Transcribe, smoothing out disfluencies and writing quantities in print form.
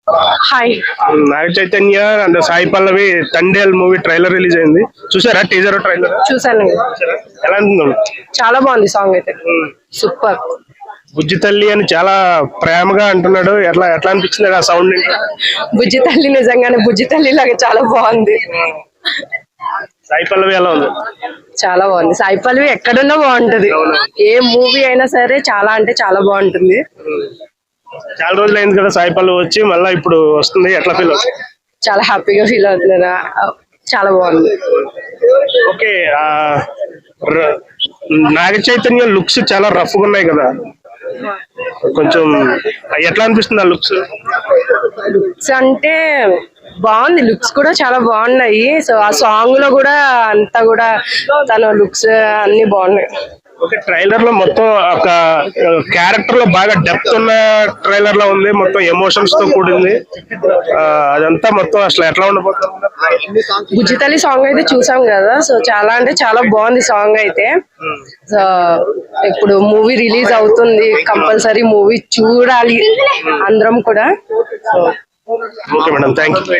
Hi. Naga Chaitanya and Sai Pallavi Thandel movie trailer release అయింది. చూసారా teaser trailer? చూసాను. ఎలా ఉంది? చాలా బాగుంది సాంగ్ అయితే. సూపర్. బుజ్జి తల్లి అని చాలా ప్రేమగా అంటున్నాడు. ఎట్లా ఎట్లా అనిపించింది ఆ సౌండ్? బుజ్జి తల్లి నిజంగానే బుజ్జి తల్లి లాగా చాలా బాగుంది. సాయి పల్లవి ఎలా ఉంది? చాలా బాగుంది. సాయి పల్లవి ఎక్కడున్నా బాగుంటది. ఏ మూవీ అయినా సరే చాలా అంటే చాలా బాగుంటుంది. చాలా రోజులు అయింది కదా సాయి పల్లవి వచ్చి, మళ్ళీ ఇప్పుడు వస్తుంది. ఎట్లా ఫీల్ అవుతుంది? చాలా హ్యాపీగా ఫీల్ అవుతున్నా. చాలా బాగుంది. ఓకే. నాగ చైతన్య లుక్స్ చాలా రఫ్ గా ఉన్నాయి కదా, కొంచెం ఎట్లా అనిపిస్తుంది ఆ లుక్స్? లుక్స్ అంటే బాగుంది. లుక్స్ కూడా చాలా బాగున్నాయి. సో ఆ సాంగ్ లో కూడా అంతా కూడా తన లుక్స్ అన్ని బాగున్నాయి. ఓకే. ట్రైలర్ లో మొత్తం ఒక క్యారెక్టర్ లో బాగా డెప్త్ ఉన్న ట్రైలర్ లో ఉంది. మొత్తం ఎమోషన్స్ తో కూడింది. అదంతా మొత్తం అసలు ఎట్లా ఉండబోతుంది? బుజ్జితల్లి సాంగ్ అయితే చూసాం కదా, సో చాలా అంటే చాలా బాగుంది సాంగ్ అయితే. సో ఇప్పుడు మూవీ రిలీజ్ అవుతుంది, కంపల్సరీ మూవీ చూడాలి అందరం కూడా. Okay madam, thank you.